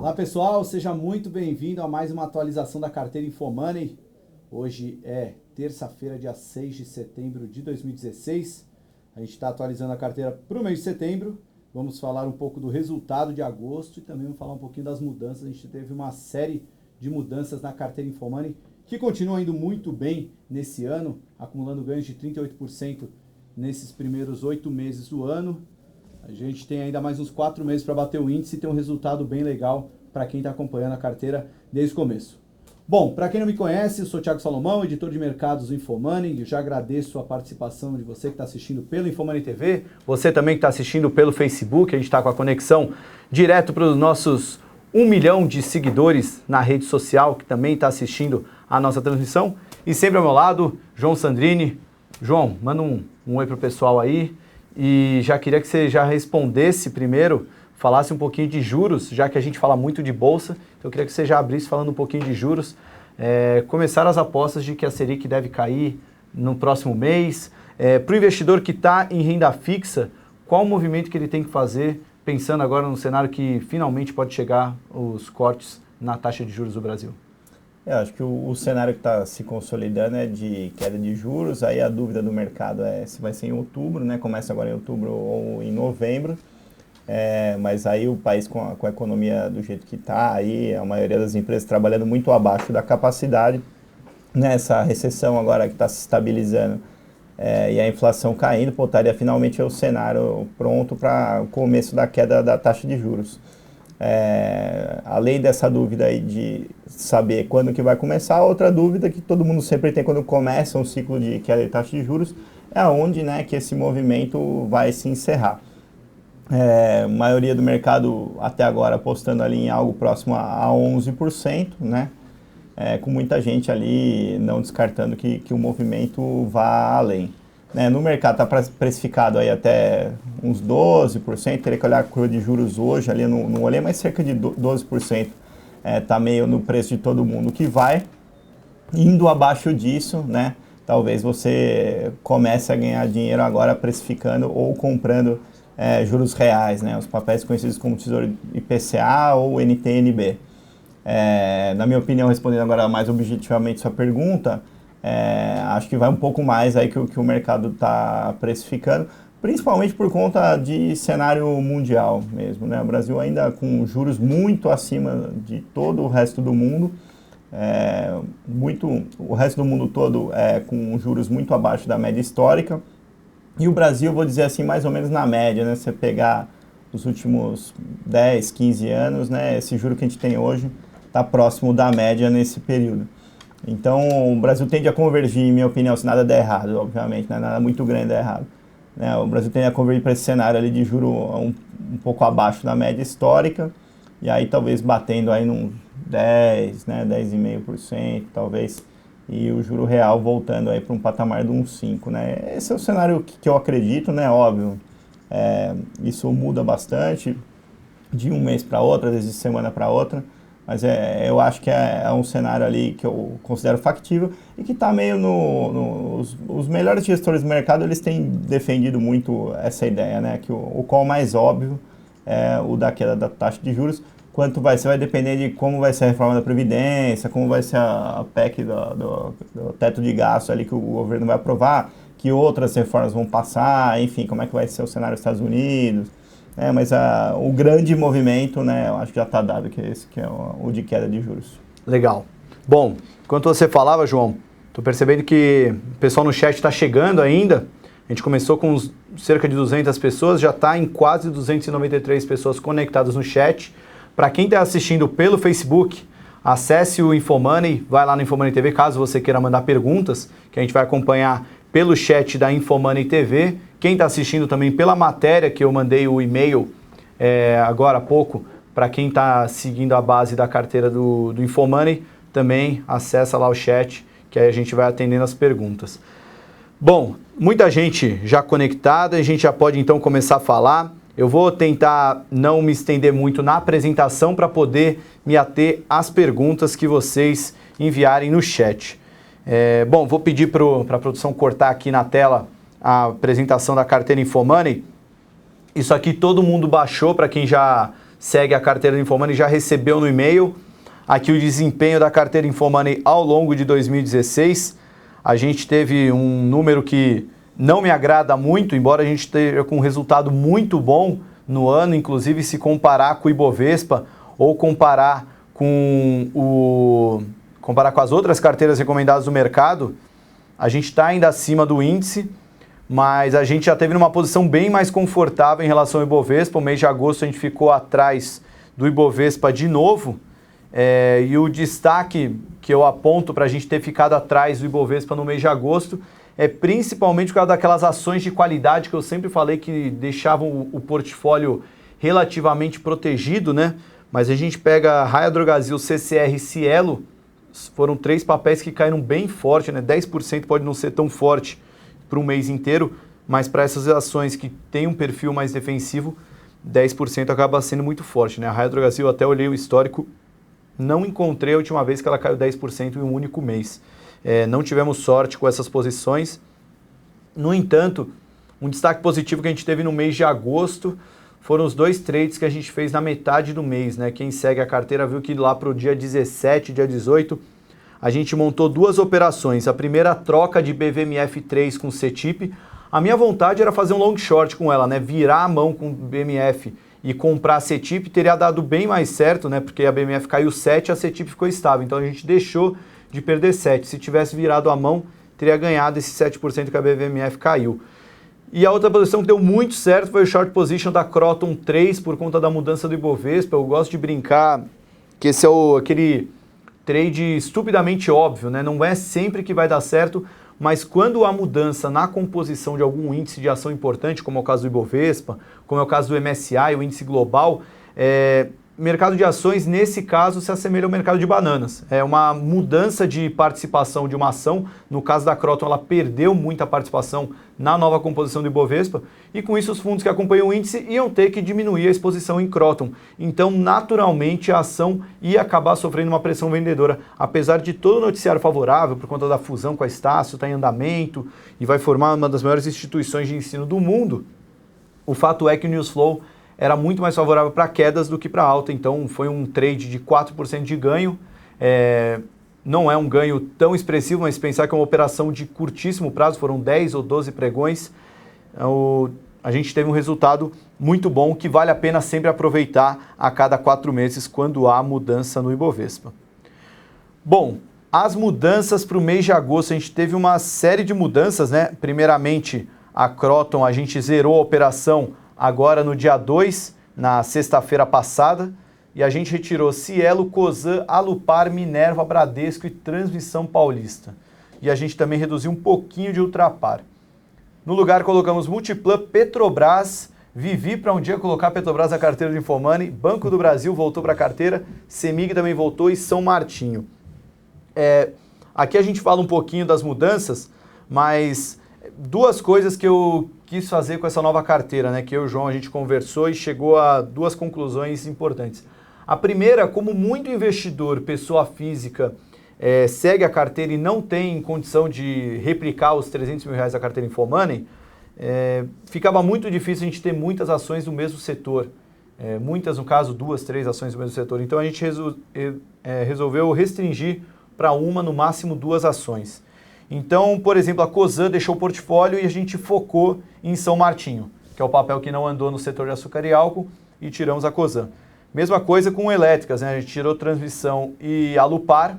Olá pessoal, seja muito bem-vindo a mais uma atualização da carteira InfoMoney. Hoje é terça-feira, dia 6 de setembro de 2016. A gente está atualizando a carteira para o mês de setembro. Vamos falar um pouco do resultado de agosto e também vamos falar um pouquinho das mudanças. A gente teve uma série de mudanças na carteira InfoMoney que continua indo muito bem nesse ano, acumulando ganhos de 38% nesses primeiros 8 meses do ano. A gente tem ainda mais uns 4 meses para bater o índice e ter um resultado bem legal para quem está acompanhando a carteira desde o começo. Bom, para quem não me conhece, eu sou Thiago Salomão, editor de mercados do InfoMoney. Eu já agradeço a participação de você que está assistindo pelo InfoMoney TV, você também que está assistindo pelo Facebook. A gente está com a conexão direto para os nossos 1 milhão de seguidores na rede social que também está assistindo a nossa transmissão. E sempre ao meu lado, João Sandrini. João, manda um oi para o pessoal aí. E já queria que você já respondesse primeiro, falasse um pouquinho de juros, já que a gente fala muito de bolsa, então eu queria que você já abrisse falando um pouquinho de juros. Começaram as apostas de que a Selic deve cair no próximo mês. Para o investidor que está em renda fixa, qual o movimento que ele tem que fazer, pensando agora no cenário que finalmente pode chegar os cortes na taxa de juros do Brasil? Eu acho que o cenário que está se consolidando é de queda de juros. Aí a dúvida do mercado é se vai ser em outubro, né? Começa agora em outubro ou em novembro. Mas aí o país com a economia do jeito que está, aí a maioria das empresas trabalhando muito abaixo da capacidade, nessa recessão agora que está se estabilizando e a inflação caindo, estaria finalmente o cenário pronto para o começo da queda da taxa de juros. Além dessa dúvida aí de saber quando que vai começar, outra dúvida que todo mundo sempre tem quando começa um ciclo de queda de taxa de juros é onde, né, que esse movimento vai se encerrar. A maioria do mercado até agora apostando ali em algo próximo a 11%, né, com muita gente ali não descartando que o movimento vá além. No mercado está precificado aí até uns 12%, teria que olhar a curva de juros hoje, ali não olhei, mas cerca de 12% está meio no preço de todo mundo que vai. Indo abaixo disso, né, talvez você comece a ganhar dinheiro agora precificando ou comprando juros reais, né, os papéis conhecidos como Tesouro IPCA ou NTN-B. Na minha opinião, respondendo agora mais objetivamente sua pergunta, acho que vai um pouco mais aí que o mercado está precificando, principalmente por conta de cenário mundial mesmo, né? O Brasil ainda com juros muito acima de todo o resto do mundo, o resto do mundo todo com juros muito abaixo da média histórica, e o Brasil, vou dizer assim, mais ou menos na média, né? Se você pegar os últimos 10, 15 anos, né? Esse juro que a gente tem hoje está próximo da média nesse período. Então, o Brasil tende a convergir, em minha opinião, se nada der errado, obviamente, né? Nada muito grande der errado. O Brasil tende a convergir para esse cenário ali de juro um pouco abaixo da média histórica, e aí talvez batendo aí num 10, né? 10,5%, talvez, e o juro real voltando aí para um patamar de uns 5, né? Esse é o cenário que eu acredito, né? Óbvio, isso muda bastante de um mês para outro, às vezes de semana para outra, mas eu acho que é um cenário ali que eu considero factível e que está meio os melhores gestores do mercado, eles têm defendido muito essa ideia, né? Que o qual mais óbvio é o da queda da taxa de juros. Quanto vai depender de como vai ser a reforma da Previdência, como vai ser a PEC do teto de gasto ali que o governo vai aprovar, que outras reformas vão passar, enfim, como é que vai ser o cenário dos Estados Unidos. Mas o grande movimento, né, eu acho que já está dado, que é esse que é o de queda de juros. Legal. Bom, enquanto você falava, João, estou percebendo que o pessoal no chat está chegando ainda. A gente começou com cerca de 200 pessoas, já está em quase 293 pessoas conectadas no chat. Para quem está assistindo pelo Facebook, acesse o InfoMoney, vai lá no InfoMoney TV, caso você queira mandar perguntas, que a gente vai acompanhar pelo chat da InfoMoney TV. Quem está assistindo também pela matéria, que eu mandei o e-mail agora há pouco, para quem está seguindo a base da carteira do InfoMoney, também acessa lá o chat, que aí a gente vai atendendo as perguntas. Bom, muita gente já conectada, a gente já pode então começar a falar. Eu vou tentar não me estender muito na apresentação para poder me ater às perguntas que vocês enviarem no chat. Bom, vou pedir para a produção cortar aqui na tela a apresentação da carteira InfoMoney. Isso aqui todo mundo baixou, para quem já segue a carteira Infomoney já recebeu no e-mail. Aqui o desempenho da carteira Infomoney ao longo de 2016. A gente teve um número que não me agrada muito, embora a gente esteja com um resultado muito bom no ano, inclusive se comparar com o Ibovespa ou comparar com as outras carteiras recomendadas do mercado, a gente está ainda acima do índice, mas a gente já teve numa posição bem mais confortável em relação ao Ibovespa. O mês de agosto a gente ficou atrás do Ibovespa de novo, e o destaque que eu aponto para a gente ter ficado atrás do Ibovespa no mês de agosto é principalmente por causa daquelas ações de qualidade que eu sempre falei que deixavam o portfólio relativamente protegido, né? Mas a gente pega Raia Drogasil, CCR e Cielo, foram 3 papéis que caíram bem forte, né? 10% pode não ser tão forte para um mês inteiro, mas para essas ações que têm um perfil mais defensivo, 10% acaba sendo muito forte, né? A Raia Drogasil, até olhei o histórico, não encontrei a última vez que ela caiu 10% em um único mês. Não tivemos sorte com essas posições. No entanto, um destaque positivo que a gente teve no mês de agosto foram os 2 trades que a gente fez na metade do mês, né? Quem segue a carteira viu que lá para o dia 17, dia 18, a gente montou 2 operações. A primeira, a troca de BVMF3 com CETIP. A minha vontade era fazer um long short com ela, né? Virar a mão com o BMF e comprar a CETIP teria dado bem mais certo, né? Porque a BMF caiu 7, a CETIP ficou estável. Então a gente deixou de perder 7. Se tivesse virado a mão, teria ganhado esse 7% que a BVMF caiu. E a outra posição que deu muito certo foi o short position da Croton 3 por conta da mudança do Ibovespa. Eu gosto de brincar que esse é aquele trade estupidamente óbvio, né? Não é sempre que vai dar certo, mas quando há mudança na composição de algum índice de ação importante, como é o caso do Ibovespa, como é o caso do MSCI, o índice global, mercado de ações, nesse caso, se assemelha ao mercado de bananas. É uma mudança de participação de uma ação. No caso da Croton, ela perdeu muita participação na nova composição do Ibovespa, e com isso os fundos que acompanham o índice iam ter que diminuir a exposição em Croton. Então, naturalmente, a ação ia acabar sofrendo uma pressão vendedora. Apesar de todo o noticiário favorável, por conta da fusão com a Estácio, está em andamento e vai formar uma das maiores instituições de ensino do mundo, o fato é que o news flow era muito mais favorável para quedas do que para alta, então foi um trade de 4% de ganho. Não é um ganho tão expressivo, mas pensar que é uma operação de curtíssimo prazo, foram 10 ou 12 pregões, a gente teve um resultado muito bom que vale a pena sempre aproveitar a cada 4 meses quando há mudança no Ibovespa. Bom, as mudanças para o mês de agosto, a gente teve uma série de mudanças, né? Primeiramente, a Croton, a gente zerou a operação agora no dia 2, na sexta-feira passada, e a gente retirou Cielo, Cosan, Alupar, Minerva, Bradesco e Transmissão Paulista. E a gente também reduziu um pouquinho de Ultrapar. No lugar colocamos Multiplan, Petrobras, Vivi para um dia colocar Petrobras na carteira do Infomoney, Banco do Brasil voltou para a carteira, Semig também voltou e São Martinho. Aqui a gente fala um pouquinho das mudanças, mas 2 coisas que eu quis fazer com essa nova carteira, né? Que eu e o João a gente conversou e chegou a 2 conclusões importantes. A primeira, como muito investidor, pessoa física, segue a carteira e não tem condição de replicar os R$300 mil da carteira Infomoney, ficava muito difícil a gente ter muitas ações do mesmo setor. Muitas, no caso, 2, 3 ações do mesmo setor. Então a gente resolveu restringir para uma, no máximo 2 ações. Então, por exemplo, a Cosan deixou o portfólio e a gente focou em São Martinho, que é o papel que não andou no setor de açúcar e álcool, e tiramos a Cosan. Mesma coisa com elétricas, né? A gente tirou Transmissão e Alupar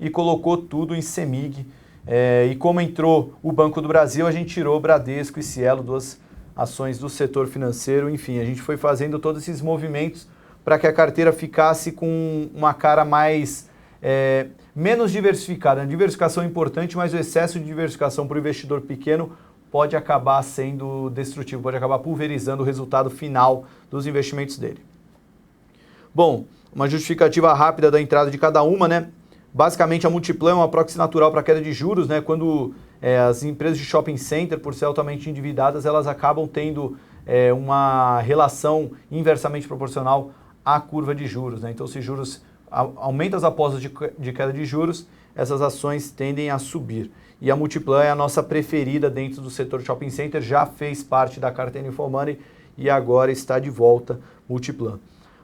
e colocou tudo em Semig. E como entrou o Banco do Brasil, a gente tirou Bradesco e Cielo, 2 ações do setor financeiro. Enfim, a gente foi fazendo todos esses movimentos para que a carteira ficasse com uma cara mais... menos diversificada. A diversificação é importante, mas o excesso de diversificação para o investidor pequeno pode acabar sendo destrutivo, pode acabar pulverizando o resultado final dos investimentos dele. Bom, uma justificativa rápida da entrada de cada uma, né? Basicamente, a Multiplan é uma proxy natural para queda de juros, né? Quando as empresas de shopping center, por ser altamente endividadas, elas acabam tendo uma relação inversamente proporcional à curva de juros, né? Então, se juros aumenta as apostas de queda de juros, essas ações tendem a subir. E a Multiplan é a nossa preferida dentro do setor shopping center, já fez parte da carteira Infomoney e agora está de volta Multiplan.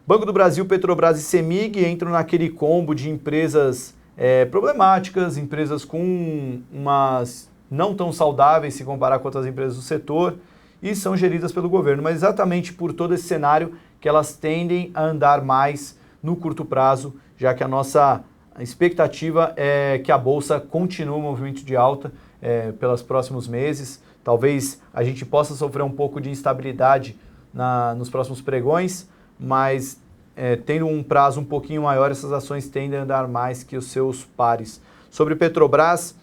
Banco do Brasil, Petrobras e CEMIG entram naquele combo de empresas problemáticas, empresas com umas não tão saudáveis se comparar com outras empresas do setor e são geridas pelo governo, mas exatamente por todo esse cenário que elas tendem a andar mais no curto prazo, já que a nossa expectativa é que a Bolsa continue o movimento de alta pelos próximos meses. Talvez a gente possa sofrer um pouco de instabilidade nos próximos pregões, mas tendo um prazo um pouquinho maior, essas ações tendem a andar mais que os seus pares. Sobre Petrobras,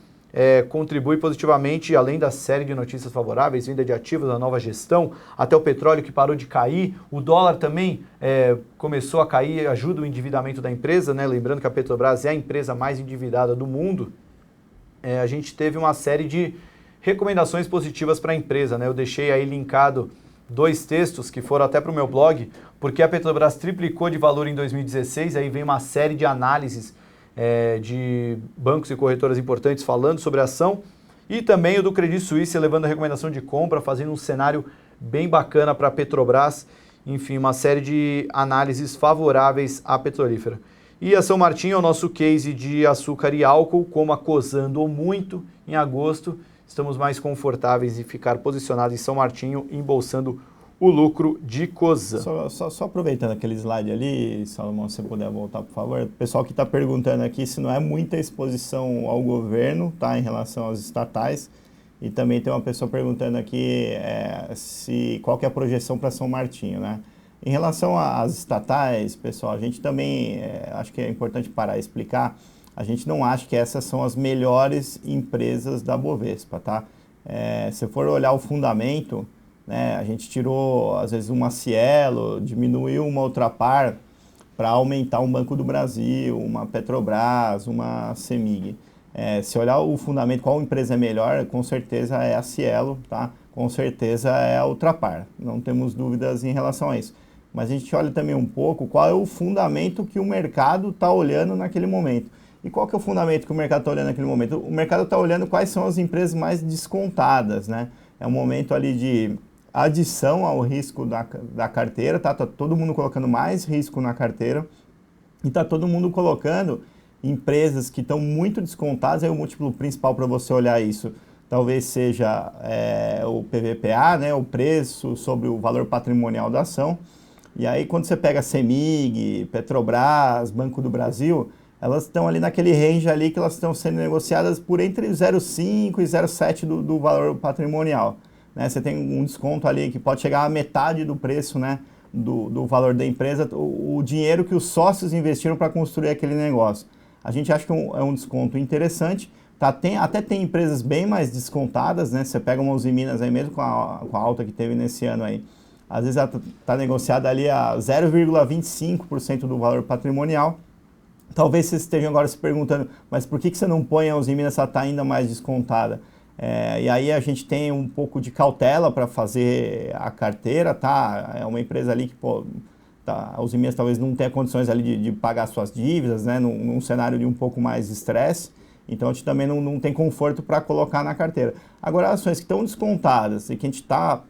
contribui positivamente, além da série de notícias favoráveis, vinda de ativos, a nova gestão, até o petróleo que parou de cair, o dólar também começou a cair, ajuda o endividamento da empresa, né? Lembrando que a Petrobras é a empresa mais endividada do mundo. A gente teve uma série de recomendações positivas para a empresa, né? Eu deixei aí linkado 2 textos que foram até para o meu blog, porque a Petrobras triplicou de valor em 2016, aí vem uma série de análises de bancos e corretoras importantes falando sobre a ação, e também o do Credit Suisse levando a recomendação de compra, fazendo um cenário bem bacana para a Petrobras, enfim, uma série de análises favoráveis à petrolífera. E a São Martinho é o nosso case de açúcar e álcool, como a Cosan andou muito em agosto, estamos mais confortáveis em ficar posicionados em São Martinho, embolsando o lucro de Cosan. Só aproveitando aquele slide ali, Salomão, se você puder voltar, por favor. O pessoal que está perguntando aqui se não é muita exposição ao governo, tá, em relação aos estatais. E também tem uma pessoa perguntando aqui qual que é a projeção para São Martinho, né? Em relação às estatais, pessoal, a gente também, acho que é importante parar e explicar, a gente não acha que essas são as melhores empresas da Bovespa, tá? Se for olhar o fundamento, né, a gente tirou, às vezes, uma Cielo, diminuiu uma Ultrapar para aumentar um Banco do Brasil, uma Petrobras, uma CEMIG. Se olhar o fundamento, qual empresa é melhor, com certeza é a Cielo, tá? Com certeza é a Ultrapar, não temos dúvidas em relação a isso. Mas a gente olha também um pouco qual é o fundamento que o mercado está olhando naquele momento. E qual que é o fundamento que o mercado está olhando naquele momento? O mercado está olhando quais são as empresas mais descontadas, né? É um momento ali de adição ao risco da carteira, tá todo mundo colocando mais risco na carteira e tá todo mundo colocando empresas que estão muito descontadas. Aí o múltiplo principal para você olhar isso talvez seja o PVPA, né, o preço sobre o valor patrimonial da ação. E aí quando você pega CEMIG, Petrobras, Banco do Brasil, elas estão ali naquele range ali que elas estão sendo negociadas por entre 0,5 e 0,7 do valor patrimonial. Né? Você tem um desconto ali que pode chegar à metade do preço, né, do valor da empresa, o dinheiro que os sócios investiram para construir aquele negócio. A gente acha que é um desconto interessante. Tá, até tem empresas bem mais descontadas, né? Você pega uma Usiminas aí mesmo com a alta que teve nesse ano aí. Às vezes ela está negociada ali a 0,25% do valor patrimonial. Talvez vocês estejam agora se perguntando, mas por que você não põe a Usiminas se ela está ainda mais descontada? E aí a gente tem um pouco de cautela para fazer a carteira, tá? É uma empresa ali que, a Usiminas talvez não tenha condições ali de pagar suas dívidas, né? Num cenário de um pouco mais de estresse. Então a gente também não tem conforto para colocar na carteira. Agora, ações que estão descontadas e que a gente está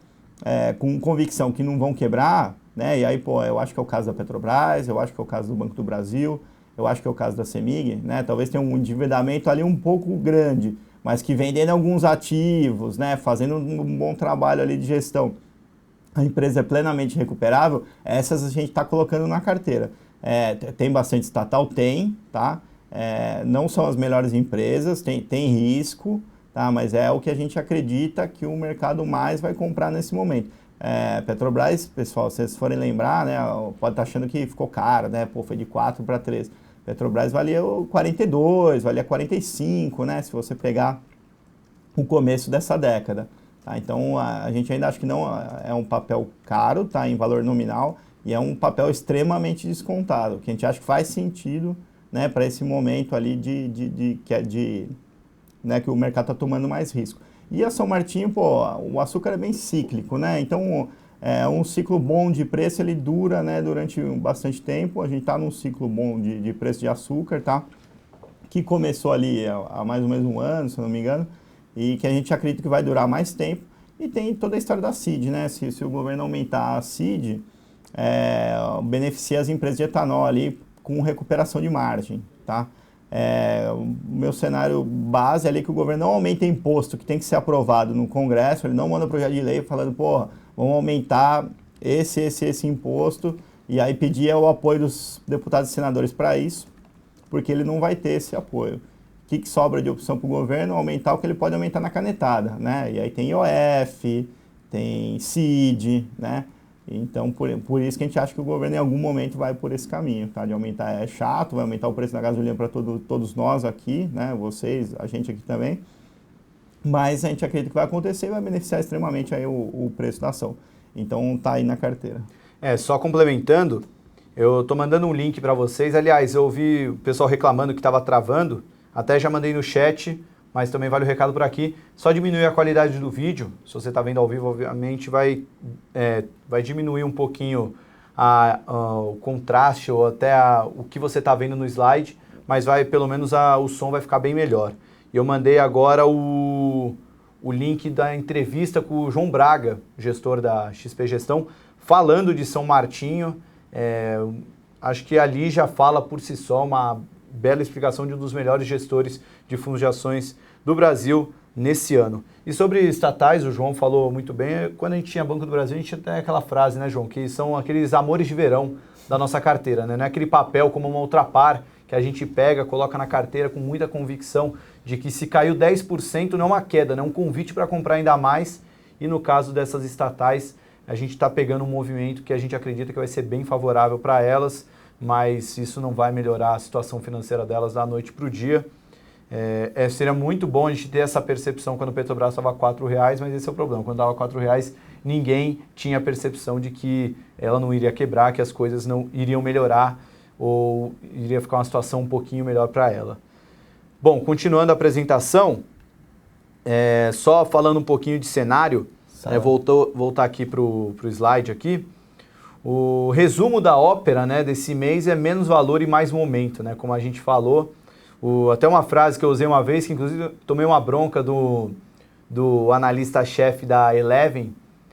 com convicção que não vão quebrar, né? E aí, eu acho que é o caso da Petrobras, eu acho que é o caso do Banco do Brasil, eu acho que é o caso da CEMIG, né? Talvez tenha um endividamento ali um pouco grande, mas que vendendo alguns ativos, né? Fazendo um bom trabalho ali de gestão, a empresa é plenamente recuperável, essas a gente está colocando na carteira. Tem bastante estatal? Tem, tá? Não são as melhores empresas, tem risco, tá? Mas é o que a gente acredita que o mercado mais vai comprar nesse momento. Petrobras, pessoal, se vocês forem lembrar, né, pode estar achando que ficou caro, né? Foi de 4 para 3. Petrobras valia 42, valia 45, né? Se você pegar o começo dessa década. Tá? Então a gente ainda acha que não é um papel caro, tá? Em valor nominal, e é um papel extremamente descontado, que a gente acha que faz sentido, né, para esse momento ali né, que o mercado está tomando mais risco. E a São Martinho, o açúcar é bem cíclico, né? Então, um ciclo bom de preço, ele dura, né, durante bastante tempo. A gente está num ciclo bom de preço de açúcar, tá? Que começou ali há mais ou menos um ano, se eu não me engano, e que a gente acredita que vai durar mais tempo. E tem toda a história da CID, né? Se o governo aumentar a CID, beneficia as empresas de etanol ali com recuperação de margem, tá? O meu cenário base ali é que o governo não aumenta imposto que tem que ser aprovado no Congresso, ele não manda projeto de lei falando, porra, vamos aumentar esse imposto, e aí pedir o apoio dos deputados e senadores para isso, porque ele não vai ter esse apoio. O que sobra de opção para o governo? Aumentar o que ele pode aumentar na canetada, né? E aí tem IOF, tem CID, né? Então, por isso que a gente acha que o governo em algum momento vai por esse caminho, tá? De aumentar, é chato, vai aumentar o preço da gasolina para todos nós aqui, né? Vocês, a gente aqui também. Mas a gente acredita que vai acontecer e vai beneficiar extremamente aí o preço da ação. Então, tá aí na carteira. Só complementando, eu tô mandando um link para vocês. Aliás, eu ouvi o pessoal reclamando que estava travando, até já mandei no chat, mas também vale o recado por aqui. Só diminuir a qualidade do vídeo, se você está vendo ao vivo, obviamente vai diminuir um pouquinho o contraste ou até o que você está vendo no slide, mas pelo menos o som vai ficar bem melhor. E eu mandei agora o link da entrevista com o João Braga, gestor da XP Gestão, falando de São Martinho. Acho que ali já fala por si só uma bela explicação de um dos melhores gestores de fundos de ações do Brasil nesse ano. E sobre estatais, o João falou muito bem, quando a gente tinha Banco do Brasil, a gente tinha até aquela frase, né, João, que são aqueles amores de verão da nossa carteira, né? Não é aquele papel como uma Ultrapar que a gente pega, coloca na carteira com muita convicção de que se caiu 10% não é uma queda, não é um convite para comprar ainda mais. E no caso dessas estatais, a gente está pegando um movimento que a gente acredita que vai ser bem favorável para elas, mas isso não vai melhorar a situação financeira delas da noite para o dia. Seria muito bom a gente ter essa percepção quando o Petrobras estava R$4, mas esse é o problema. Quando estava R$4, ninguém tinha a percepção de que ela não iria quebrar, que as coisas não iriam melhorar ou iria ficar uma situação um pouquinho melhor para ela. Bom, continuando a apresentação, só falando um pouquinho de cenário, voltar aqui para o slide aqui. O resumo da ópera, né, desse mês é menos valor e mais momento, né, como a gente falou. Até uma frase que eu usei uma vez, que inclusive tomei uma bronca do analista-chefe da Eleven,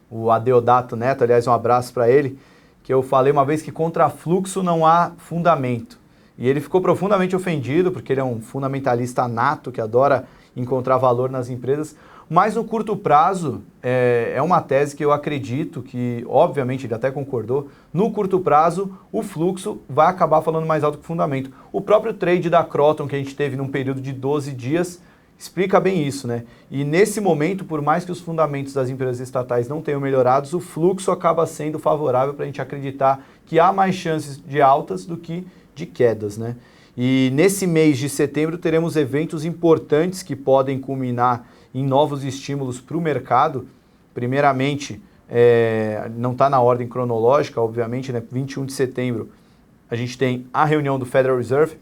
o Adeodato Neto, aliás, um abraço para ele, que eu falei uma vez que contra fluxo não há fundamento. E ele ficou profundamente ofendido, porque ele é um fundamentalista nato, que adora encontrar valor nas empresas. Mas no curto prazo, é uma tese que eu acredito que, obviamente, ele até concordou, no curto prazo o fluxo vai acabar falando mais alto que o fundamento. O próprio trade da Croton que a gente teve num período de 12 dias explica bem isso, né? E nesse momento, por mais que os fundamentos das empresas estatais não tenham melhorados, o fluxo acaba sendo favorável para a gente acreditar que há mais chances de altas do que de quedas, né? E nesse mês de setembro teremos eventos importantes que podem culminar em novos estímulos para o mercado. Primeiramente, não está na ordem cronológica, obviamente, né? 21 de setembro, a gente tem a reunião do Federal Reserve,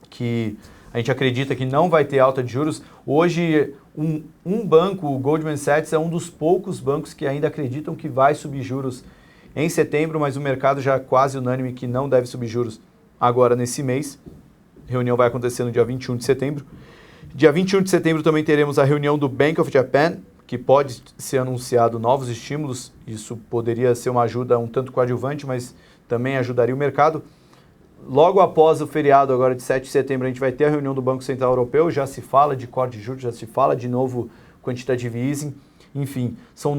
que a gente acredita que não vai ter alta de juros. Hoje, um banco, o Goldman Sachs, é um dos poucos bancos que ainda acreditam que vai subir juros em setembro, mas o mercado já é quase unânime que não deve subir juros agora nesse mês. A reunião vai acontecer no dia 21 de setembro. Dia 21 de setembro também teremos a reunião do Bank of Japan, que pode ser anunciado novos estímulos. Isso poderia ser uma ajuda um tanto coadjuvante, mas também ajudaria o mercado. Logo após o feriado, agora de 7 de setembro, a gente vai ter a reunião do Banco Central Europeu. Já se fala de corte de juros, já se fala de novo quantitative easing. Enfim, são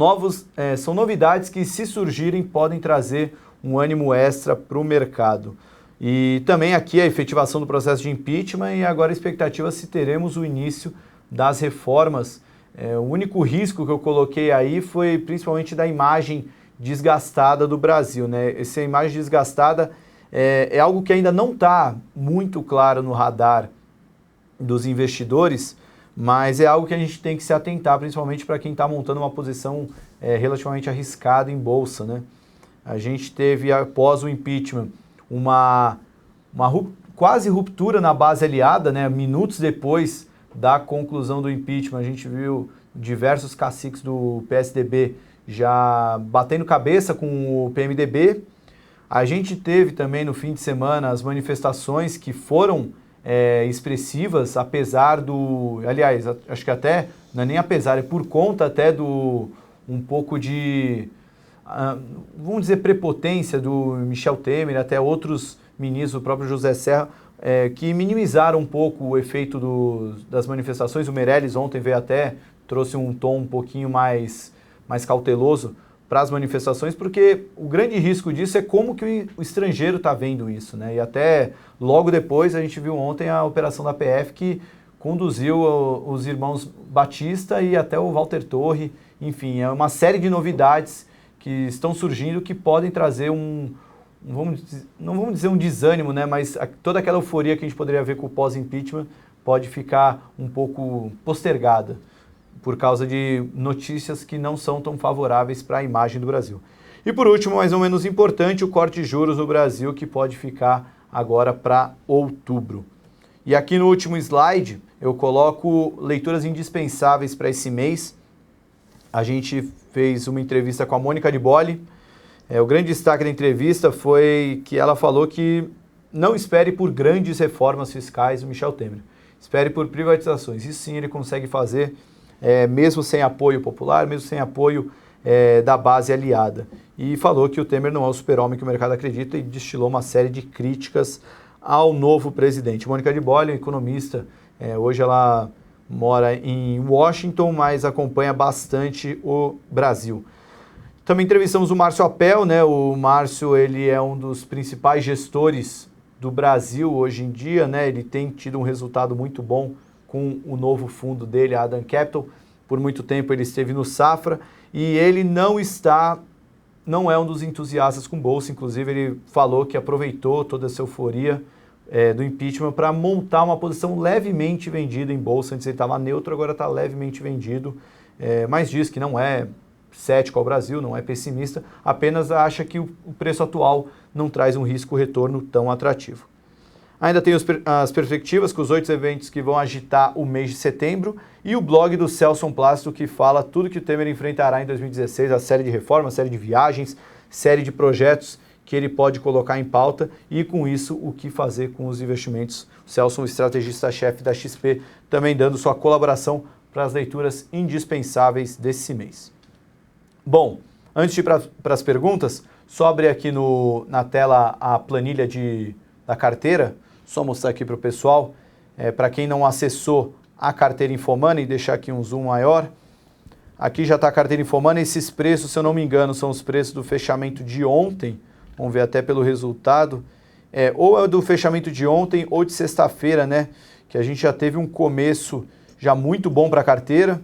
novidades que, se surgirem, podem trazer um ânimo extra para o mercado. E também aqui a efetivação do processo de impeachment e agora a expectativa se teremos o início das reformas. O único risco que eu coloquei aí foi principalmente da imagem desgastada do Brasil, né? Essa imagem desgastada é algo que ainda não está muito claro no radar dos investidores, mas é algo que a gente tem que se atentar, principalmente para quem está montando uma posição relativamente arriscada em bolsa, né? A gente teve, após o impeachment, uma quase ruptura na base aliada, né? Minutos depois da conclusão do impeachment, a gente viu diversos caciques do PSDB já batendo cabeça com o PMDB. A gente teve também no fim de semana as manifestações que foram expressivas, apesar do... Aliás, acho que até, não é nem apesar, é por conta até do um pouco de vamos dizer, prepotência do Michel Temer, até outros ministros, o próprio José Serra, que minimizaram um pouco o efeito das manifestações. O Meirelles ontem veio até, trouxe um tom um pouquinho mais cauteloso para as manifestações, porque o grande risco disso é como que o estrangeiro está vendo isso, né? E até logo depois a gente viu ontem a operação da PF que conduziu os irmãos Batista e até o Walter Torre. Enfim, é uma série de novidades que estão surgindo que podem trazer não vamos dizer um desânimo, né? Mas toda aquela euforia que a gente poderia ver com o pós-impeachment pode ficar um pouco postergada por causa de notícias que não são tão favoráveis para a imagem do Brasil. E por último, mais ou menos importante, o corte de juros no Brasil, que pode ficar agora para outubro. E aqui no último slide, eu coloco leituras indispensáveis para esse mês. A gente fez uma entrevista com a Mônica de Bolle. O grande destaque da entrevista foi que ela falou que não espere por grandes reformas fiscais do Michel Temer. Espere por privatizações. Isso sim ele consegue fazer, mesmo sem apoio popular, mesmo sem apoio da base aliada. E falou que o Temer não é o super-homem que o mercado acredita e destilou uma série de críticas ao novo presidente. Mônica de Bolle, economista, hoje ela mora em Washington, mas acompanha bastante o Brasil. Também entrevistamos o Márcio Apel, né? O Márcio, ele é um dos principais gestores do Brasil hoje em dia, né? Ele tem tido um resultado muito bom com o novo fundo dele, a Adam Capital. Por muito tempo ele esteve no Safra e ele não é um dos entusiastas com bolsa. Inclusive ele falou que aproveitou toda essa euforia do impeachment para montar uma posição levemente vendida em bolsa. Antes ele estava neutro, agora está levemente vendido, mas diz que não é cético ao Brasil, não é pessimista, apenas acha que o preço atual não traz um risco-retorno tão atrativo. Ainda tem as perspectivas com os 8 eventos que vão agitar o mês de setembro e o blog do Celso Plácido que fala tudo que o Temer enfrentará em 2016, a série de reformas, série de viagens, série de projetos que ele pode colocar em pauta e com isso o que fazer com os investimentos. O Celso, um estrategista-chefe da XP, também dando sua colaboração para as leituras indispensáveis desse mês. Bom, antes de ir para as perguntas, só abrir aqui na tela a planilha da carteira, só mostrar aqui para o pessoal, para quem não acessou a carteira Infomoney, deixar aqui um zoom maior. Aqui já está a carteira Infomoney, esses preços, se eu não me engano, são os preços do fechamento de ontem, vamos ver até pelo resultado, ou é do fechamento de ontem ou de sexta-feira, né, que a gente já teve um começo já muito bom para a carteira.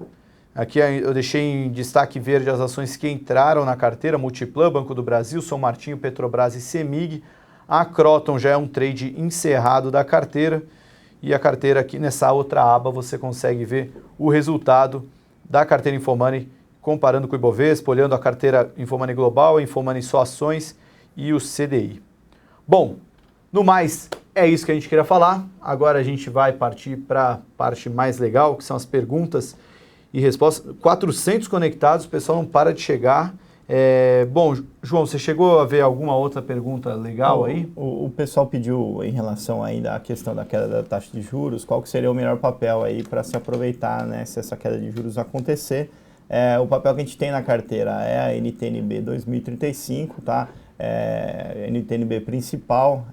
Aqui eu deixei em destaque verde as ações que entraram na carteira, Multiplan, Banco do Brasil, São Martinho, Petrobras e Semig. A Croton já é um trade encerrado da carteira e a carteira aqui nessa outra aba você consegue ver o resultado da carteira Infomoney comparando com o Ibovespa, olhando a carteira Infomoney Global, a Infomoney Só Ações e o CDI. Bom, no mais é isso que a gente queria falar. Agora a gente vai partir para a parte mais legal, que são as perguntas e respostas. 400 conectados, o pessoal não para de chegar. Bom, João, você chegou a ver alguma outra pergunta legal aí? O pessoal pediu em relação ainda à questão da queda da taxa de juros, qual que seria o melhor papel aí para se aproveitar, né, se essa queda de juros acontecer. O papel que a gente tem na carteira é a NTNB 2035, tá? NTNB principal,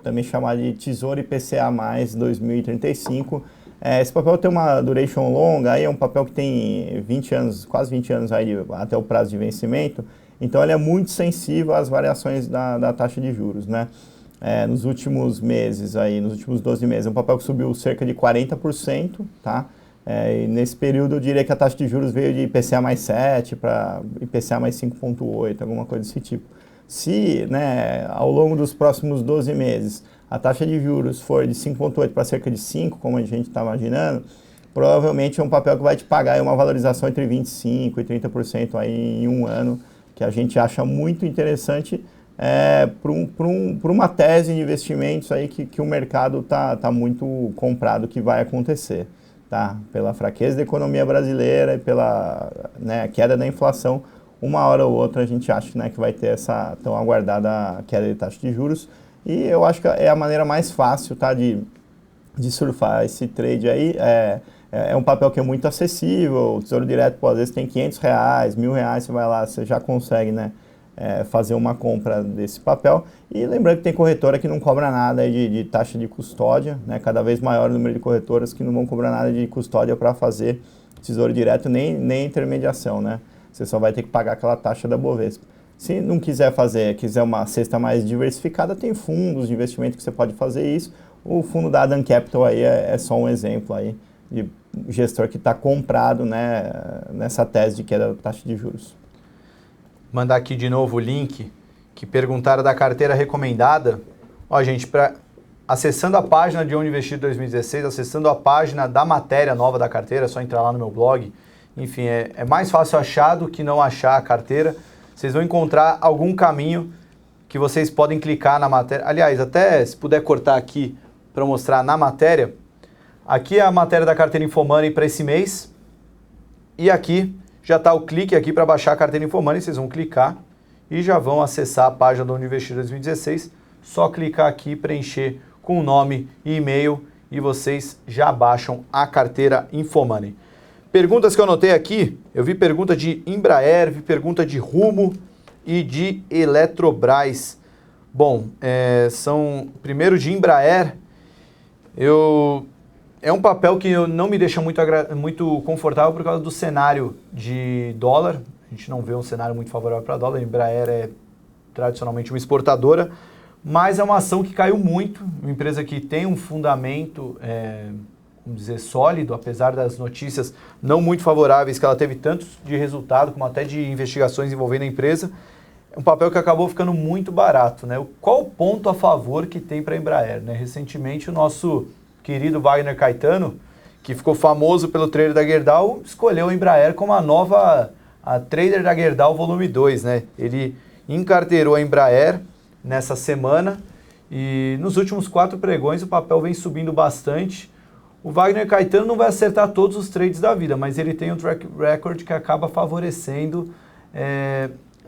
também chamada de Tesouro IPCA+, 2035. Esse papel tem uma duration longa, aí é um papel que tem 20 anos, quase 20 anos aí até o prazo de vencimento, então ele é muito sensível às variações da taxa de juros, né? Nos últimos meses, aí, nos últimos 12 meses, é um papel que subiu cerca de 40%, tá? E nesse período eu diria que a taxa de juros veio de IPCA mais 7 para IPCA mais 5,8, alguma coisa desse tipo. Se, né, ao longo dos próximos 12 meses a taxa de juros for de 5,8 para cerca de 5, como a gente está imaginando, provavelmente é um papel que vai te pagar uma valorização entre 25% e 30% aí em um ano, que a gente acha muito interessante para uma tese de investimentos aí que o mercado tá muito comprado que vai acontecer, tá? Pela fraqueza da economia brasileira e pela, né, queda da inflação, uma hora ou outra a gente acha, né, que vai ter essa tão aguardada queda de taxa de juros. E eu acho que é a maneira mais fácil, tá, de surfar esse trade aí. é um papel que é muito acessível. O Tesouro Direto, pô, às vezes tem R$500, R$1.000, você vai lá, você já consegue, né, fazer uma compra desse papel. E lembrando que tem corretora que não cobra nada de taxa de custódia, né, cada vez maior o número de corretoras que não vão cobrar nada de custódia para fazer Tesouro Direto, nem intermediação, né? Você só vai ter que pagar aquela taxa da Bovespa. Se não quiser fazer, quiser uma cesta mais diversificada, tem fundos de investimento que você pode fazer isso. O fundo da Adam Capital aí é só um exemplo aí de gestor que está comprado, né, nessa tese de queda da taxa de juros. Mandar aqui de novo o link que perguntaram da carteira recomendada. Ó, gente, acessando a página de Onde Investir 2016, acessando a página da matéria nova da carteira, é só entrar lá no meu blog. Enfim, é mais fácil achar do que não achar a carteira. Vocês vão encontrar algum caminho que vocês podem clicar na matéria. Aliás, até se puder cortar aqui para mostrar na matéria. Aqui é a matéria da carteira InfoMoney para esse mês. E aqui já está o clique aqui para baixar a carteira InfoMoney. Vocês vão clicar e já vão acessar a página do Onde Investir 2016. Só clicar aqui, preencher com o nome e e-mail e vocês já baixam a carteira InfoMoney. Perguntas que eu anotei aqui, eu vi pergunta de Embraer, vi pergunta de Rumo e de Eletrobras. Bom, primeiro de Embraer, é um papel que não me deixa muito confortável por causa do cenário de dólar. A gente não vê um cenário muito favorável para dólar. A Embraer é tradicionalmente uma exportadora, mas é uma ação que caiu muito, uma empresa que tem um fundamento, vamos dizer, sólido, apesar das notícias não muito favoráveis que ela teve, tanto de resultado como até de investigações envolvendo a empresa. É um papel que acabou ficando muito barato, né? Qual o ponto a favor que tem para a Embraer, né? Recentemente o nosso querido Wagner Caetano, que ficou famoso pelo trader da Gerdau, escolheu a Embraer como a trader da Gerdau volume 2, né? Ele encarteirou a Embraer nessa semana e nos últimos 4 pregões o papel vem subindo bastante. O Wagner Caetano não vai acertar todos os trades da vida, mas ele tem um track record que acaba favorecendo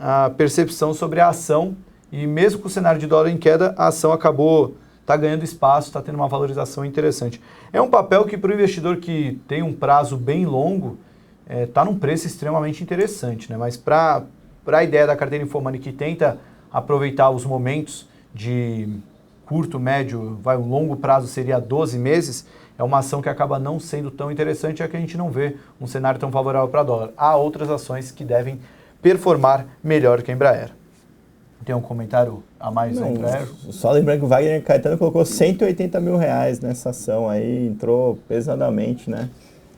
a percepção sobre a ação, e mesmo com o cenário de dólar em queda, a ação está ganhando espaço, está tendo uma valorização interessante. É um papel que para o investidor que tem um prazo bem longo, está num preço extremamente interessante, né? Mas para a ideia da carteira InfoMoney que tenta aproveitar os momentos de curto, médio, um longo prazo seria 12 meses, é uma ação que acaba não sendo tão interessante, já que a gente não vê um cenário tão favorável para dólar. Há outras ações que devem performar melhor que a Embraer. Tem um comentário a mais na Embraer? Só lembrando que o Wagner Caetano colocou R$180 mil nessa ação aí, entrou pesadamente, né?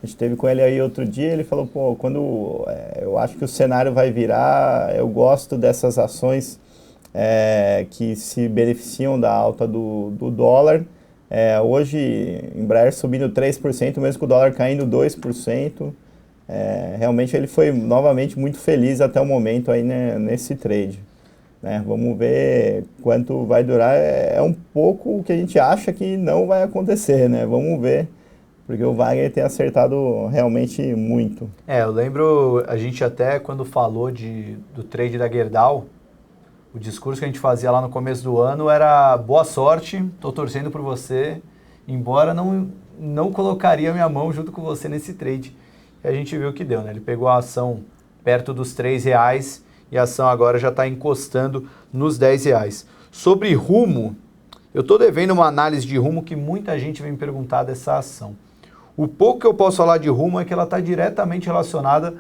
A gente teve com ele aí outro dia, ele falou, pô, quando eu acho que o cenário vai virar, eu gosto dessas ações que se beneficiam da alta do dólar. Hoje, Embraer subindo 3%, mesmo com o dólar caindo 2%. Realmente ele foi novamente muito feliz até o momento aí, né, nesse trade. Vamos ver quanto vai durar. É um pouco o que a gente acha que não vai acontecer, né? Vamos ver, porque o Wagner tem acertado realmente muito. Eu lembro, a gente até quando falou do trade da Gerdau, o discurso que a gente fazia lá no começo do ano era boa sorte, estou torcendo por você, embora não colocaria minha mão junto com você nesse trade. E a gente viu o que deu, né? Ele pegou a ação perto dos R$3 e a ação agora já está encostando nos R$10. Sobre Rumo, eu estou devendo uma análise de Rumo que muita gente vem perguntar dessa ação. O pouco que eu posso falar de Rumo é que ela está diretamente relacionada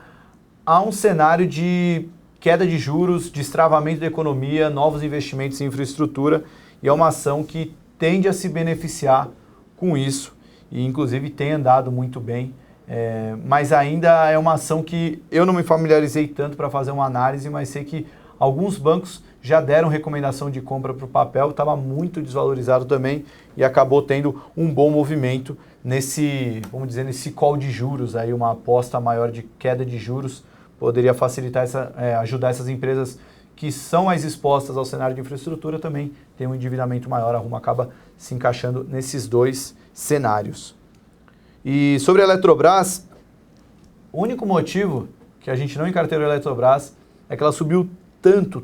a um cenário de queda de juros, destravamento da economia, novos investimentos em infraestrutura, e é uma ação que tende a se beneficiar com isso, e inclusive tem andado muito bem, mas ainda é uma ação que eu não me familiarizei tanto para fazer uma análise, mas sei que alguns bancos já deram recomendação de compra para o papel, estava muito desvalorizado também, e acabou tendo um bom movimento nesse, vamos dizer, nesse call de juros, aí uma aposta maior de queda de juros, poderia facilitar, ajudar essas empresas que são mais expostas ao cenário de infraestrutura também, tem um endividamento maior, a Rumo acaba se encaixando nesses dois cenários. E sobre a Eletrobras, o único motivo que a gente não encarteirou a Eletrobras é que ela subiu tanto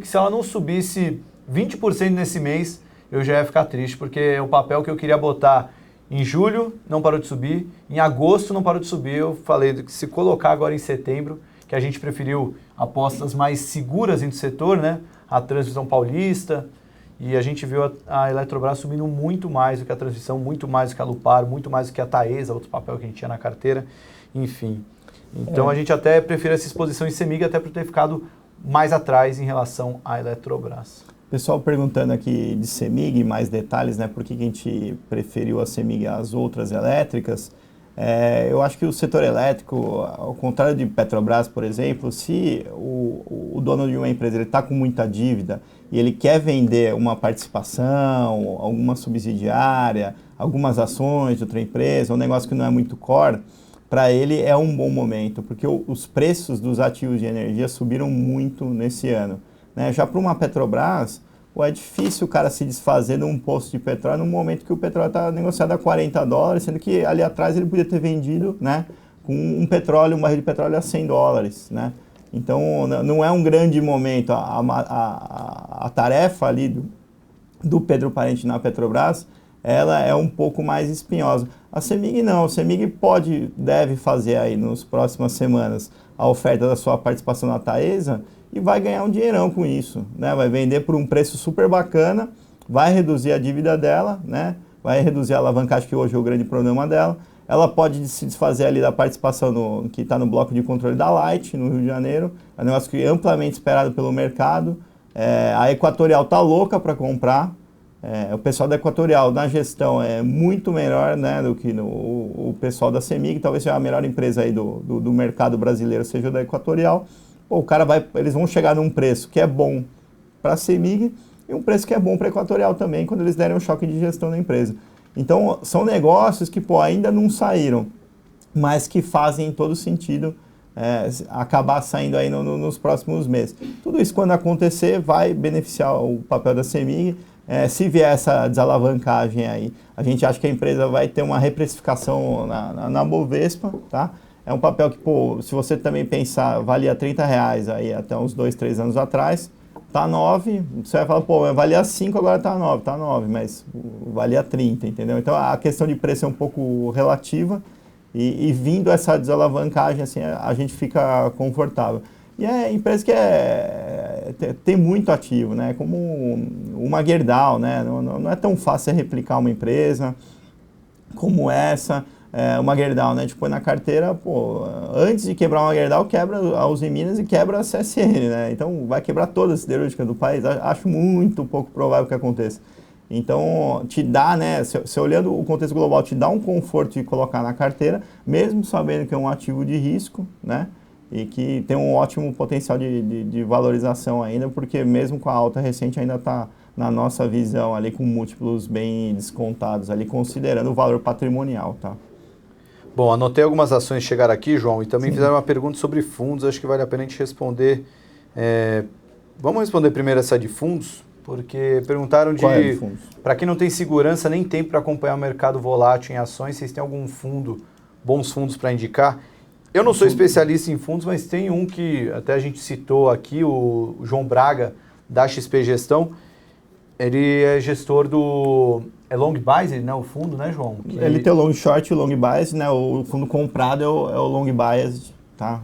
que se ela não subisse 20% nesse mês, eu já ia ficar triste, porque é o papel que eu queria botar Em julho não parou de subir, em agosto não parou de subir. Eu falei que se colocar agora em setembro, que a gente preferiu apostas mais seguras do setor, né? A Transmissão Paulista, e a gente viu a Eletrobras subindo muito mais do que a Transmissão, muito mais do que a Lupar, muito mais do que a Taesa, outro papel que a gente tinha na carteira, enfim. Então a gente até prefere essa exposição em CEMIG até por ter ficado mais atrás em relação à Eletrobras. Pessoal perguntando aqui de CEMIG, mais detalhes, né? Por que a gente preferiu a CEMIG às outras elétricas? Eu acho que o setor elétrico, ao contrário de Petrobras, por exemplo, se o dono de uma empresa está com muita dívida e ele quer vender uma participação, alguma subsidiária, algumas ações de outra empresa, um negócio que não é muito core, para ele é um bom momento, porque os preços dos ativos de energia subiram muito nesse ano. Né? Já para uma Petrobras, é difícil o cara se desfazer de um poço de petróleo no momento que o petróleo está negociado a $40, sendo que ali atrás ele podia ter vendido, né, com um barril de petróleo a $100. Né? Então não é um grande momento. A tarefa ali do Pedro Parente na Petrobras, ela é um pouco mais espinhosa. A CEMIG não, a CEMIG deve fazer aí nas próximas semanas a oferta da sua participação na Taesa, e vai ganhar um dinheirão com isso, né? Vai vender por um preço super bacana, vai reduzir a dívida dela, né? Vai reduzir a alavancagem, que hoje é o grande problema dela. Ela pode se desfazer ali da participação que está no bloco de controle da Light, no Rio de Janeiro. É um negócio que é amplamente esperado pelo mercado. A Equatorial está louca para comprar. O pessoal da Equatorial, na gestão, é muito melhor, né, do que o pessoal da CEMIG. Talvez seja a melhor empresa aí do mercado brasileiro, seja da Equatorial. Eles vão chegar num preço que é bom para a CEMIG e um preço que é bom para a Equatorial também, quando eles derem um choque de gestão na empresa. Então, são negócios que ainda não saíram, mas que fazem todo sentido acabar saindo aí nos próximos meses. Tudo isso, quando acontecer, vai beneficiar o papel da CEMIG. Se vier essa desalavancagem aí, a gente acha que a empresa vai ter uma reprecificação na Bovespa, tá? É um papel que, se você também pensar, valia R$30 aí até uns 2, 3 anos atrás, tá 9, você vai falar, valia 5, agora tá 9, mas valia 30, entendeu? Então a questão de preço é um pouco relativa e vindo essa desalavancagem, assim, a gente fica confortável. E é empresa que tem muito ativo, né? Como uma Gerdau, né? Não é tão fácil replicar uma empresa como essa. Uma Gerdau, né? A gente põe na carteira, antes de quebrar uma Gerdau, quebra a Uzi Minas e quebra a CSN, né? Então vai quebrar toda a siderúrgica do país. Acho muito pouco provável que aconteça. Então te dá, né? Se olhando o contexto global, te dá um conforto de colocar na carteira, mesmo sabendo que é um ativo de risco, né? E que tem um ótimo potencial de valorização ainda, porque mesmo com a alta recente ainda está na nossa visão ali com múltiplos bem descontados ali, considerando o valor patrimonial, tá? Bom, anotei algumas ações que chegaram aqui, João, e também Sim. fizeram uma pergunta sobre fundos, acho que vale a pena a gente responder. Vamos responder primeiro essa de fundos, porque perguntaram Qual é de fundos? Para quem não tem segurança nem tempo para acompanhar o mercado volátil em ações, vocês têm algum bons fundos para indicar? Eu não sou especialista em fundos, mas tem um que até a gente citou aqui, o João Braga, da XP Gestão. Ele é gestor é Long Bias, né, o fundo, né, João? Ele tem o Long Short e o Long Bias, né? O fundo comprado é o Long Bias, tá?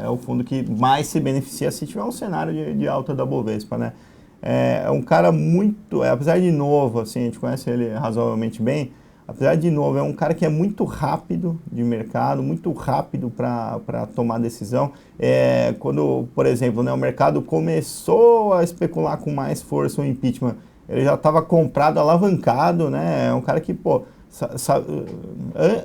É o fundo que mais se beneficia se tiver um cenário de alta da Bovespa, né? É um cara muito, apesar de novo, assim, a gente conhece ele razoavelmente bem, apesar de novo, é um cara que é muito rápido de mercado, muito rápido para tomar decisão. Quando, por exemplo, né, o mercado começou a especular com mais força o impeachment, ele já estava comprado, alavancado, né? É um cara que,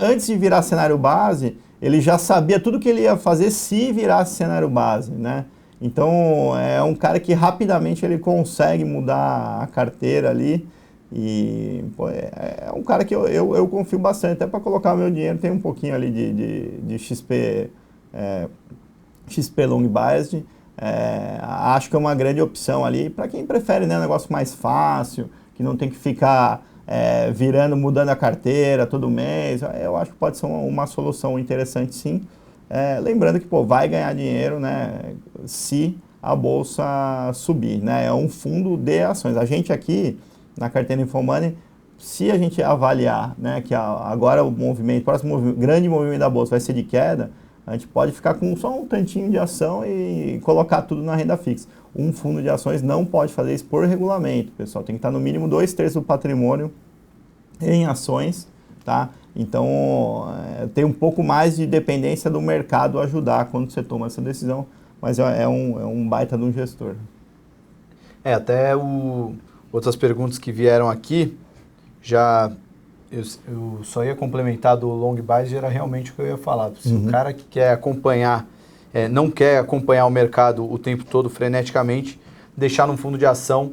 antes de virar cenário base, ele já sabia tudo que ele ia fazer se virasse cenário base, né? Então, é um cara que rapidamente ele consegue mudar a carteira ali e é um cara que eu confio bastante, até para colocar o meu dinheiro, tem um pouquinho ali de XP Long Biased. Acho que é uma grande opção ali para quem prefere, né, um negócio mais fácil, que não tem que ficar mudando a carteira todo mês. Eu acho que pode ser uma solução interessante, sim. Lembrando que vai ganhar dinheiro, né, se a bolsa subir, né? É um fundo de ações. A gente aqui na carteira InfoMoney se a gente avaliar, né, que agora o próximo grande movimento da Bolsa vai ser de queda, a gente pode ficar com só um tantinho de ação e colocar tudo na renda fixa. Um fundo de ações não pode fazer isso por regulamento, pessoal. Tem que estar no mínimo 2/3 do patrimônio em ações, tá? Então, tem um pouco mais de dependência do mercado ajudar quando você toma essa decisão, mas é um baita de um gestor. Até outras perguntas que vieram aqui, eu só ia complementar do long buy, era realmente o que eu ia falar. Se o cara que quer acompanhar, não quer acompanhar o mercado o tempo todo freneticamente, deixar num fundo de ação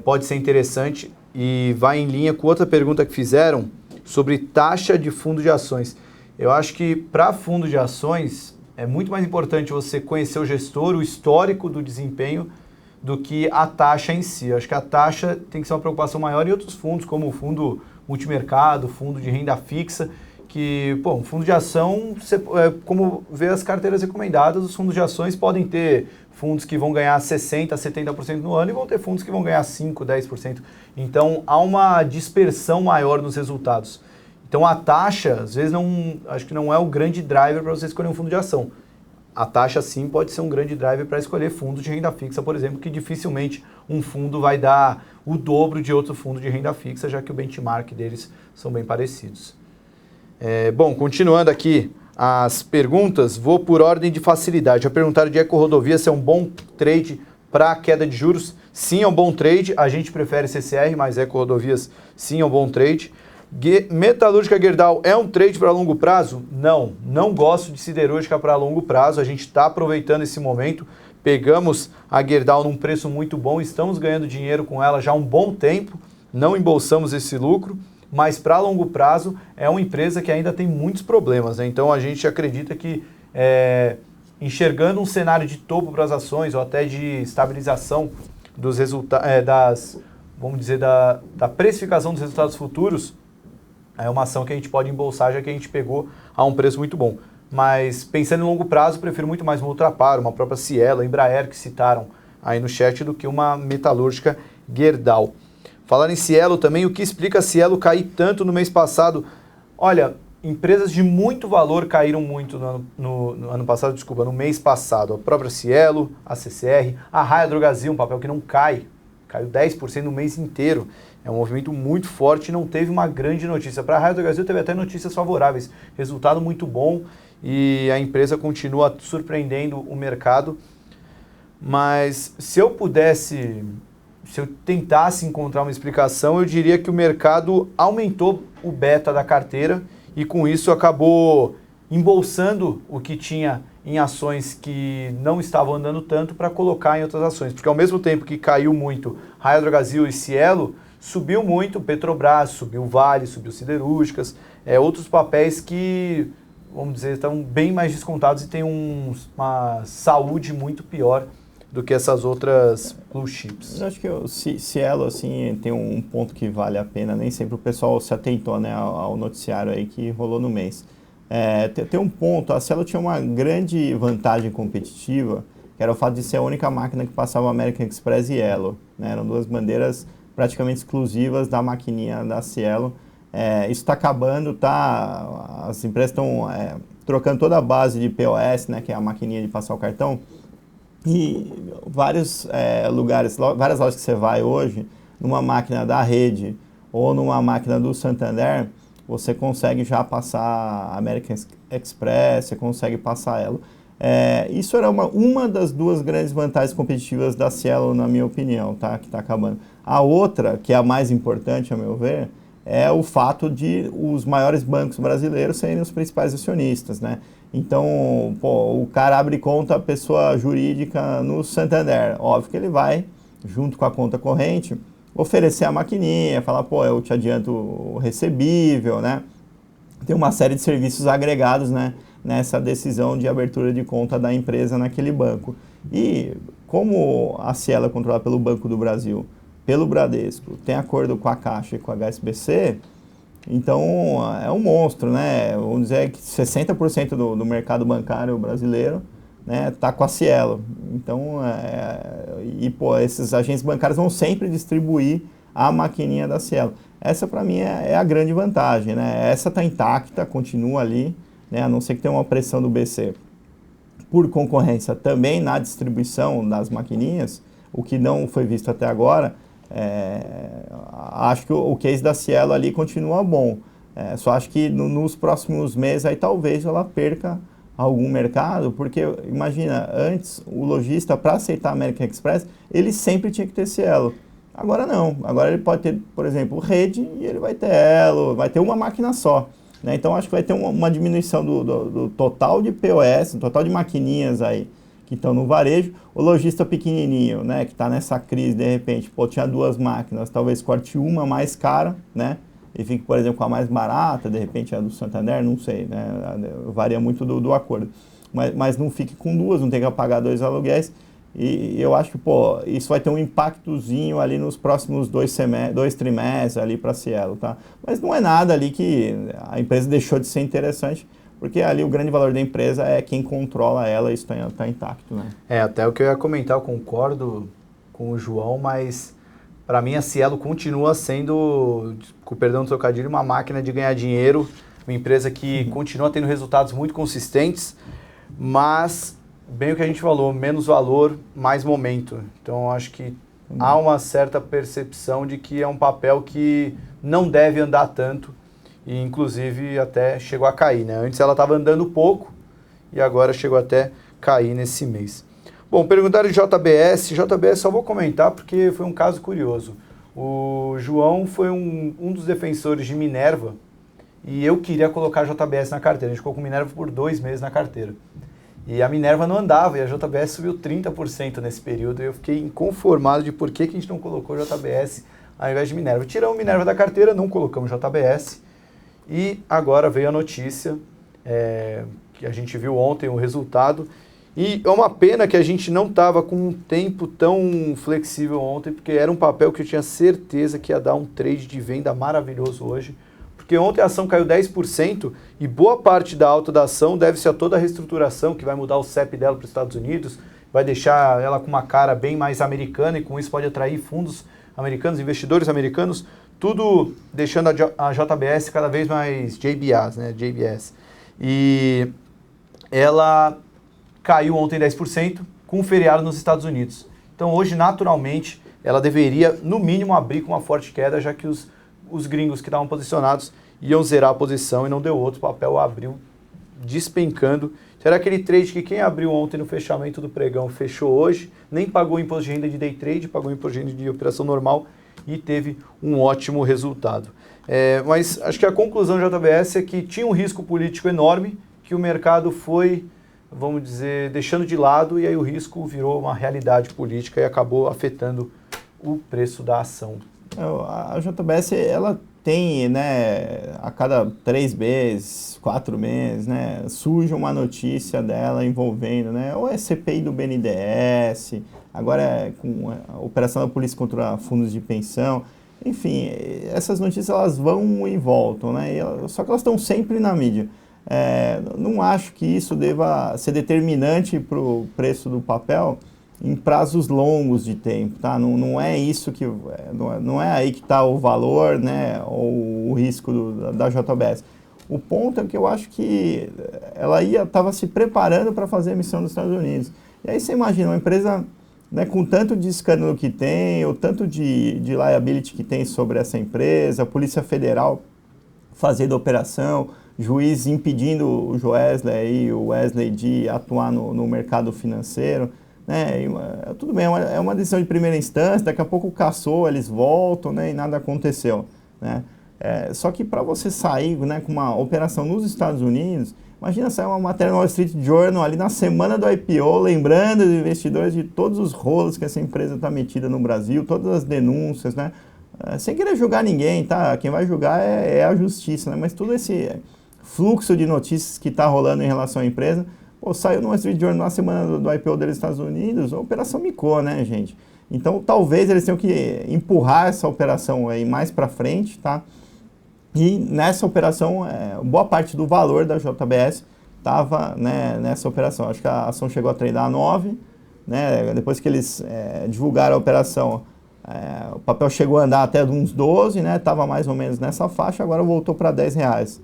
pode ser interessante e vai em linha com outra pergunta que fizeram sobre taxa de fundo de ações. Eu acho que para fundo de ações é muito mais importante você conhecer o gestor, o histórico do desempenho, do que a taxa em si. Eu acho que a taxa tem que ser uma preocupação maior em outros fundos, como o fundo multimercado, fundo de renda fixa, que, um fundo de ação, como vê as carteiras recomendadas, os fundos de ações podem ter fundos que vão ganhar 60%, 70% no ano e vão ter fundos que vão ganhar 5%, 10%. Então, há uma dispersão maior nos resultados. Então, a taxa, às vezes, acho que não é o grande driver para você escolher um fundo de ação. A taxa, sim, pode ser um grande driver para escolher fundos de renda fixa, por exemplo, que dificilmente um fundo vai dar o dobro de outro fundo de renda fixa, já que o benchmark deles são bem parecidos. Continuando aqui as perguntas, vou por ordem de facilidade. Já perguntaram de EcoRodovia se é um bom trade para a queda de juros. Sim, é um bom trade. A gente prefere CCR, mas EcoRodovias sim é um bom trade. Metalúrgica Gerdau é um trade para longo prazo? Não gosto de siderúrgica para longo prazo. A gente está aproveitando esse momento. Pegamos a Gerdau num preço muito bom, estamos ganhando dinheiro com ela já há um bom tempo, não embolsamos esse lucro, mas para longo prazo é uma empresa que ainda tem muitos problemas, né? Então a gente acredita que enxergando um cenário de topo para as ações ou até de estabilização dos resultados, da precificação dos resultados futuros, é uma ação que a gente pode embolsar, já que a gente pegou a um preço muito bom. Mas pensando em longo prazo, prefiro muito mais uma Ultrapar, uma própria Cielo, a Embraer, que citaram aí no chat, do que uma metalúrgica Gerdau. Falar em Cielo também, o que explica a Cielo cair tanto no mês passado? Olha, empresas de muito valor caíram muito no mês passado. A própria Cielo, a CCR, a Raia Drogasil, um papel que não caiu 10% no mês inteiro. É um movimento muito forte e não teve uma grande notícia. Para a Raia Drogasil teve até notícias favoráveis, resultado muito bom e a empresa continua surpreendendo o mercado. Mas se eu tentasse encontrar uma explicação, eu diria que o mercado aumentou o beta da carteira e com isso acabou embolsando o que tinha em ações que não estavam andando tanto para colocar em outras ações. Porque ao mesmo tempo que caiu muito Raia Drogasil e Cielo, subiu muito Petrobras, subiu Vale, subiu Siderúrgicas, outros papéis que, vamos dizer, estão bem mais descontados e têm uma saúde muito pior do que essas outras blue chips. Eu acho que o Cielo, assim, tem um ponto que vale a pena, nem sempre o pessoal se atentou, né, ao noticiário aí que rolou no mês. Tem um ponto, a Cielo tinha uma grande vantagem competitiva, que era o fato de ser a única máquina que passava American Express e Yellow, né, eram duas bandeiras praticamente exclusivas da maquininha da Cielo. Isso está acabando, as empresas estão trocando toda a base de POS, né, que é a maquininha de passar o cartão, e vários lugares, várias lojas que você vai hoje, numa máquina da Rede ou numa máquina do Santander, você consegue já passar a American Express, você consegue passar ela. Isso era uma das duas grandes vantagens competitivas da Cielo, na minha opinião, tá? Que está acabando. A outra, que é a mais importante, a meu ver, é o fato de os maiores bancos brasileiros serem os principais acionistas, né? Então, o cara abre conta, a pessoa jurídica no Santander. Óbvio que ele vai, junto com a conta corrente, oferecer a maquininha, falar, eu te adianto o recebível, né? Tem uma série de serviços agregados, né, nessa decisão de abertura de conta da empresa naquele banco. E como a Cielo é controlada pelo Banco do Brasil, pelo Bradesco, tem acordo com a Caixa e com a HSBC, então é um monstro, né? Vamos dizer que 60% do mercado bancário brasileiro, né, tá com a Cielo. Então, esses agentes bancários vão sempre distribuir a maquininha da Cielo. Essa para mim é a grande vantagem, né? Essa está intacta, continua ali, né? A não ser que tenha uma pressão do BC por concorrência também na distribuição das maquininhas, o que não foi visto até agora. Acho que o case da Cielo ali continua bom. Só acho que nos próximos meses aí talvez ela perca algum mercado, porque imagina, antes o lojista para aceitar a American Express, ele sempre tinha que ter Cielo. Agora não, agora ele pode ter, por exemplo, rede e ele vai ter Elo, vai ter uma máquina só. Né? Então acho que vai ter uma diminuição do total de POS, do total de maquininhas aí que estão no varejo. O lojista pequenininho, né, que está nessa crise, de repente, tinha 2 máquinas, talvez corte uma mais cara, né, e fique, por exemplo, com a mais barata, de repente a do Santander, não sei, né, varia muito do acordo. Mas não fique com 2, não tem que pagar 2 aluguéis. E eu acho que, isso vai ter um impactozinho ali nos próximos 2 trimestres ali para a Cielo, tá? Mas não é nada ali que a empresa deixou de ser interessante, porque ali o grande valor da empresa é quem controla ela, isso está intacto, né? Até o que eu ia comentar, eu concordo com o João, mas para mim a Cielo continua sendo, com o perdão do trocadilho, uma máquina de ganhar dinheiro, uma empresa que continua tendo resultados muito consistentes, mas bem o que a gente falou, menos valor, mais momento. Então, acho que há uma certa percepção de que é um papel que não deve andar tanto e, inclusive, até chegou a cair, né? Antes ela estava andando pouco e agora chegou até cair nesse mês. Bom, perguntaram de JBS. JBS só vou comentar porque foi um caso curioso. O João foi um dos defensores de Minerva e eu queria colocar a JBS na carteira. A gente ficou com Minerva por 2 meses na carteira. E a Minerva não andava, e a JBS subiu 30% nesse período, e eu fiquei inconformado de por que a gente não colocou JBS ao invés de Minerva. Tiramos Minerva da carteira, não colocamos JBS, e agora veio a notícia, que a gente viu ontem o resultado, e é uma pena que a gente não estava com um tempo tão flexível ontem, porque era um papel que eu tinha certeza que ia dar um trade de venda maravilhoso hoje, porque ontem a ação caiu 10% e boa parte da alta da ação deve-se a toda a reestruturação que vai mudar o CEP dela para os Estados Unidos, vai deixar ela com uma cara bem mais americana e com isso pode atrair fundos americanos, investidores americanos, tudo deixando a JBS cada vez mais JBS, né? JBS. E ela caiu ontem 10% com um feriado nos Estados Unidos. Então hoje, naturalmente, ela deveria, no mínimo, abrir com uma forte queda, já que os gringos que estavam posicionados iam zerar a posição e não deu outro, o papel abriu despencando. Será aquele trade que quem abriu ontem no fechamento do pregão fechou hoje, nem pagou imposto de renda de day trade, pagou imposto de renda de operação normal e teve um ótimo resultado. Mas acho que a conclusão do JBS é que tinha um risco político enorme, que o mercado foi, vamos dizer, deixando de lado e aí o risco virou uma realidade política e acabou afetando o preço da ação. A JBS, ela tem, né, a cada 3 meses, 4 meses, né, surge uma notícia dela envolvendo, né, ou é CPI do BNDES, agora é com a operação da polícia contra fundos de pensão, enfim, essas notícias elas vão e voltam, né, só que elas estão sempre na mídia. Não acho que isso deva ser determinante para o preço do papel, em prazos longos de tempo, tá? Não é isso que não é aí que está o valor, né, ou o risco da JBS. O ponto é que eu acho que ela estava se preparando para fazer a emissão dos Estados Unidos. E aí você imagina uma empresa, né, com tanto de escândalo que tem, ou tanto de liability que tem sobre essa empresa, a Polícia Federal fazendo operação, juiz impedindo o Joesley e o Wesley de atuar no mercado financeiro. Tudo bem, é uma decisão de primeira instância, daqui a pouco cassou, eles voltam, né, e nada aconteceu. Né? Só que para você sair, né, com uma operação nos Estados Unidos, imagina sair uma matéria no Wall Street Journal ali na semana do IPO, lembrando os investidores de todos os rolos que essa empresa está metida no Brasil, todas as denúncias, né? Sem querer julgar ninguém, tá? Quem vai julgar é a justiça, né? Mas todo esse fluxo de notícias que está rolando em relação à empresa, saiu no Wall Street Journal na semana do IPO dos Estados Unidos, a operação micou, né, gente? Então, talvez eles tenham que empurrar essa operação aí mais para frente, tá? E nessa operação, boa parte do valor da JBS estava, né, nessa operação. Acho que a ação chegou a tradar a 9, né? Depois que eles divulgaram a operação, O papel chegou a andar até uns 12, né? Estava mais ou menos nessa faixa, agora voltou para R$ 10.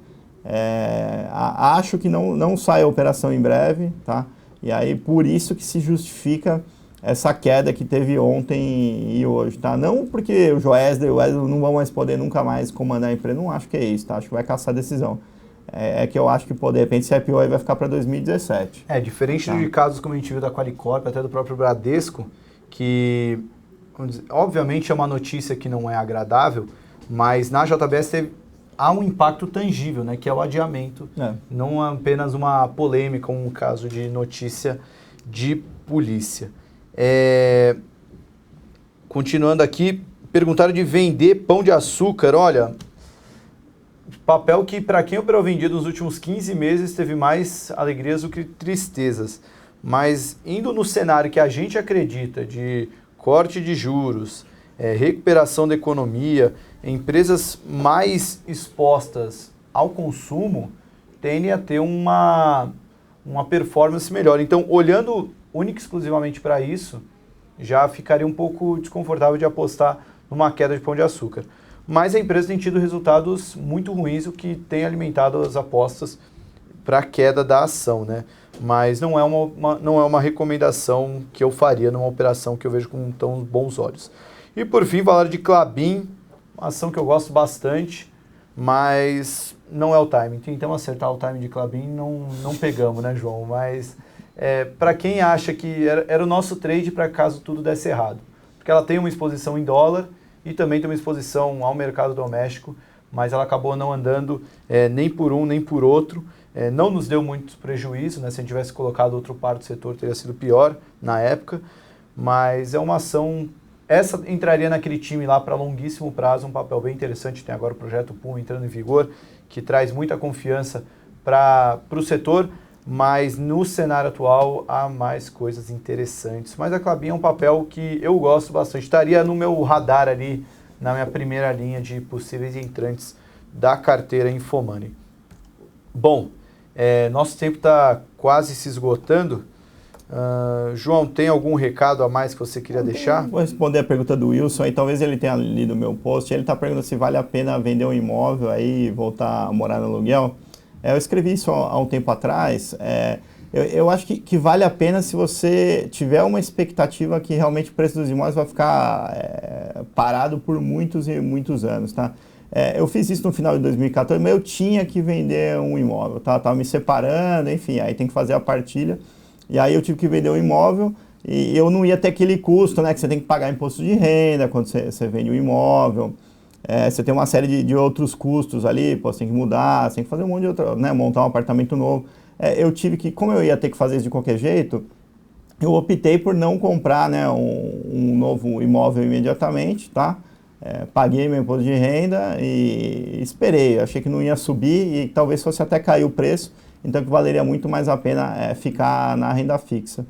Acho que não sai a operação em breve, tá? E aí por isso que se justifica essa queda que teve ontem e hoje, tá? Não porque o Joesley e o Wesley não vão mais poder nunca mais comandar a empresa, não acho que é isso, tá? Acho que vai caçar decisão. Que eu acho que, de repente, esse IPO aí vai ficar para 2017. Diferente de casos como a gente viu da Qualicorp, até do próprio Bradesco, que, vamos dizer, obviamente é uma notícia que não é agradável, mas na JBS há um impacto tangível, né, que é o adiamento, não apenas uma polêmica, um caso de notícia de polícia. Continuando aqui, perguntaram de vender Pão de Açúcar. Olha, papel que para quem operou vendido nos últimos 15 meses teve mais alegrias do que tristezas. Mas indo no cenário que a gente acredita de corte de juros, recuperação da economia, empresas mais expostas ao consumo tendem a ter uma performance melhor. Então, olhando única e exclusivamente para isso, já ficaria um pouco desconfortável de apostar numa queda de Pão de Açúcar. Mas a empresa tem tido resultados muito ruins, o que tem alimentado as apostas para a queda da ação, né? Mas não é uma recomendação que eu faria numa operação que eu vejo com tão bons olhos. E por fim, falar de Klabin, uma ação que eu gosto bastante, mas não é o timing. Tentamos acertar o timing de Klabin, não pegamos, né, João? Mas para quem acha que era o nosso trade para caso tudo desse errado. Porque ela tem uma exposição em dólar e também tem uma exposição ao mercado doméstico, mas ela acabou não andando nem por um nem por outro. Não nos deu muito prejuízo, né? Se a gente tivesse colocado outro par do setor, teria sido pior na época. Mas é uma ação... Essa entraria naquele time lá para longuíssimo prazo, um papel bem interessante. Tem agora o projeto PUM entrando em vigor, que traz muita confiança para o setor, mas no cenário atual há mais coisas interessantes. Mas a Klabin é um papel que eu gosto bastante. Estaria no meu radar ali, na minha primeira linha de possíveis entrantes da carteira InfoMoney. Bom, nosso tempo está quase se esgotando. João, tem algum recado a mais que você queria deixar? Vou responder a pergunta do Wilson, aí talvez ele tenha lido o meu post. Ele está perguntando se vale a pena vender um imóvel aí e voltar a morar no aluguel. Eu escrevi isso há um tempo atrás. Eu acho que vale a pena se você tiver uma expectativa que realmente o preço dos imóveis vai ficar parado por muitos e muitos anos, tá? Eu fiz isso no final de 2014, mas eu tinha que vender um imóvel, tá? Tava me separando, enfim, aí tem que fazer a partilha. E aí eu tive que vender um imóvel e eu não ia ter aquele custo, né? Que você tem que pagar imposto de renda quando você vende um imóvel. Você tem uma série de outros custos ali, você tem que mudar, você tem que fazer um monte de outro, né? Montar um apartamento novo. Eu tive que, como eu ia ter que fazer isso de qualquer jeito, eu optei por não comprar, né, um novo imóvel imediatamente, tá? Paguei meu imposto de renda e esperei. Achei que não ia subir e talvez fosse até cair o preço, então que valeria muito mais a pena ficar na renda fixa.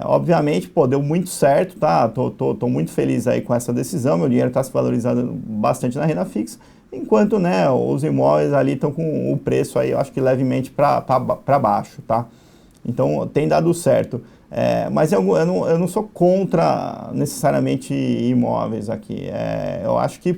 Obviamente, deu muito certo, tá? Tô muito feliz aí com essa decisão, meu dinheiro está se valorizando bastante na renda fixa, enquanto, né, os imóveis ali estão com o preço aí, eu acho que levemente para baixo, tá? Então, tem dado certo. Mas eu não sou contra necessariamente imóveis aqui. Eu acho que,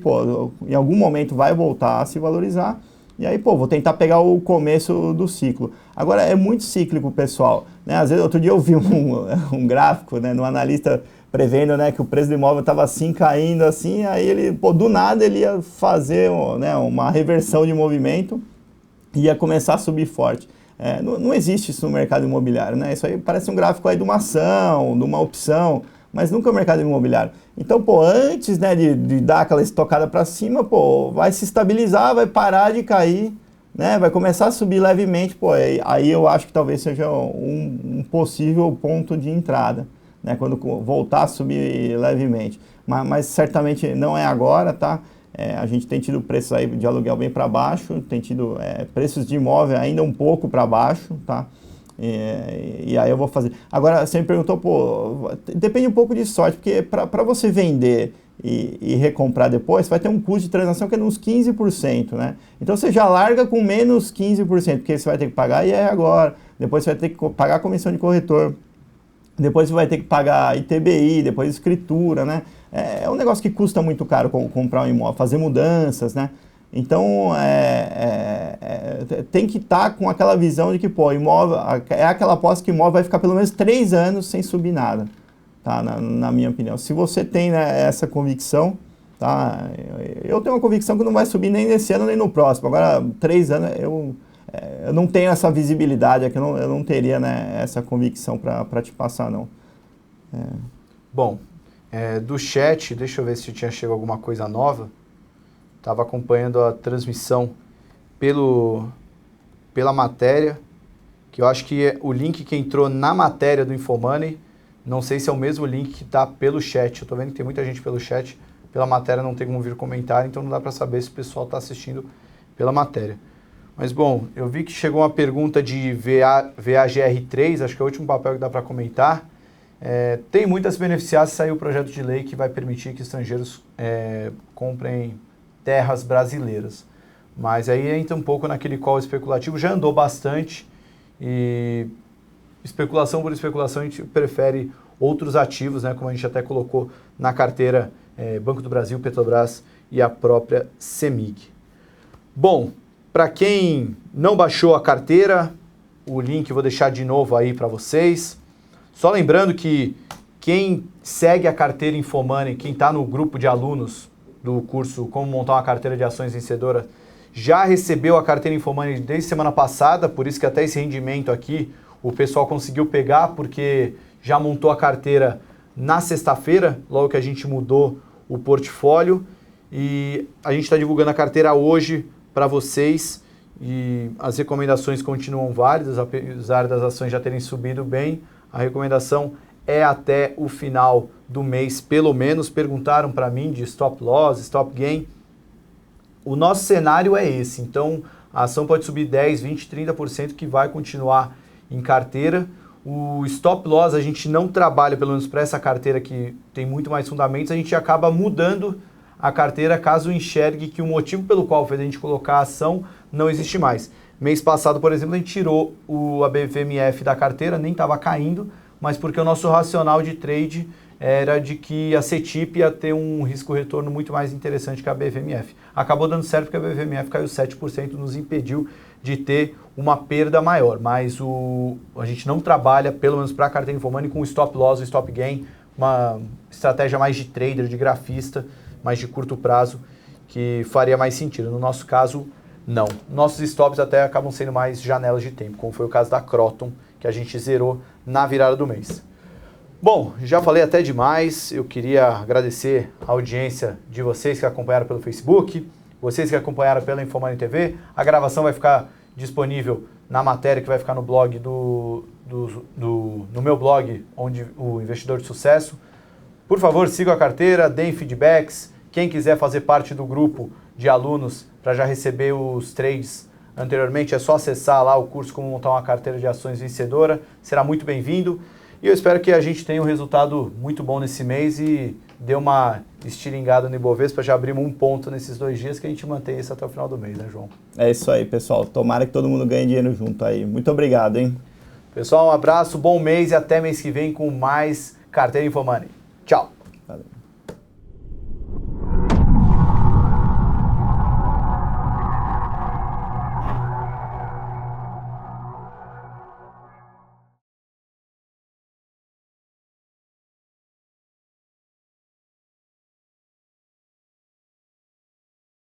em algum momento vai voltar a se valorizar. E aí, vou tentar pegar o começo do ciclo. Agora, é muito cíclico, pessoal, né? Às vezes, outro dia eu vi um gráfico, né, no analista prevendo, né, que o preço do imóvel estava assim, caindo assim, aí ele, do nada ele ia fazer, né, uma reversão de movimento e ia começar a subir forte. Não existe isso no mercado imobiliário, né? Isso aí parece um gráfico aí de uma ação, de uma opção, mas nunca é o mercado imobiliário. Então, antes, né, de dar aquela estocada para cima, vai se estabilizar, vai parar de cair, né, vai começar a subir levemente, aí eu acho que talvez seja um possível ponto de entrada, né, quando voltar a subir levemente. Mas certamente não é agora, tá? A gente tem tido preços aí de aluguel bem para baixo, tem tido preços de imóvel ainda um pouco para baixo, tá? E aí eu vou fazer. Agora, você me perguntou, depende um pouco de sorte, porque para você vender e recomprar depois, você vai ter um custo de transação que é uns 15%, né? Então você já larga com menos 15%, porque você vai ter que pagar IR agora, depois você vai ter que pagar a comissão de corretor. depois você vai ter que pagar ITBI, depois escritura, né? É um negócio que custa muito caro comprar um imóvel, fazer mudanças, né? Então, tem que estar com aquela visão de que, pô, imóvel, é aquela aposta que o imóvel vai ficar pelo menos 3 anos sem subir nada, tá? Na minha opinião. Se você tem, né, essa convicção, tá? Eu tenho uma convicção que não vai subir nem nesse ano nem no próximo. Agora, 3 anos, eu não tenho essa visibilidade, é que eu não teria, né, essa convicção para te passar, não. Bom, do chat, deixa eu ver se tinha chegado alguma coisa nova. Estava acompanhando a transmissão pela matéria, que eu acho que o link que entrou na matéria do Infomoney, não sei se é o mesmo link que está pelo chat. Eu estou vendo que tem muita gente pelo chat, pela matéria não tem como vir comentário, então não dá para saber se o pessoal está assistindo pela matéria. Mas, bom, eu vi que chegou uma pergunta de VAGR3, acho que é o último papel que dá para comentar. Tem muito a se beneficiar se sair o projeto de lei que vai permitir que estrangeiros comprem terras brasileiras. Mas aí entra um pouco naquele call especulativo, já andou bastante, e especulação por especulação a gente prefere outros ativos, né, como a gente até colocou na carteira Banco do Brasil, Petrobras e a própria CEMIG. Bom, para quem não baixou a carteira, o link eu vou deixar de novo aí para vocês. Só lembrando que quem segue a carteira Infomoney, quem está no grupo de alunos do curso Como Montar uma Carteira de Ações Vencedora, já recebeu a carteira Infomoney desde semana passada, por isso que até esse rendimento aqui o pessoal conseguiu pegar, porque já montou a carteira na sexta-feira, logo que a gente mudou o portfólio, e a gente está divulgando a carteira hoje para vocês, e as recomendações continuam válidas, apesar das ações já terem subido bem, a recomendação é até o final do mês, pelo menos. Perguntaram para mim de stop loss, stop gain. O nosso cenário é esse, então a ação pode subir 10, 20, 30%, que vai continuar em carteira. O stop loss a gente não trabalha, pelo menos para essa carteira que tem muito mais fundamentos, a gente acaba mudando a carteira caso enxergue que o motivo pelo qual fez a gente colocar a ação não existe mais. Mês passado, por exemplo, a gente tirou a BVMF da carteira, nem estava caindo, mas porque o nosso racional de trade era de que a CETIP ia ter um risco-retorno muito mais interessante que a BVMF. Acabou dando certo porque a BVMF caiu 7%, nos impediu de ter uma perda maior, mas a gente não trabalha, pelo menos para a carteira Infomoney, com stop loss, stop gain, uma estratégia mais de trader, de grafista, mais de curto prazo, que faria mais sentido. No nosso caso, não. Nossos stops até acabam sendo mais janelas de tempo, como foi o caso da Croton, que a gente zerou na virada do mês. Bom, já falei até demais, eu queria agradecer a audiência de vocês que acompanharam pelo Facebook, vocês que acompanharam pela Infomoney TV. A gravação vai ficar disponível na matéria que vai ficar no blog no meu blog, onde o Investidor de Sucesso. Por favor, sigam a carteira, deem feedbacks. Quem quiser fazer parte do grupo de alunos para já receber os trades anteriormente, é só acessar lá o curso Como Montar uma Carteira de Ações Vencedora. Será muito bem-vindo. E eu espero que a gente tenha um resultado muito bom nesse mês e dê uma estiringada no Ibovespa. Já abrimos 1 ponto nesses 2 dias, que a gente mantém isso até o final do mês, né, João? É isso aí, pessoal. Tomara que todo mundo ganhe dinheiro junto aí. Muito obrigado, hein? Pessoal, um abraço, bom mês e até mês que vem com mais Carteira Infomoney. Tchau!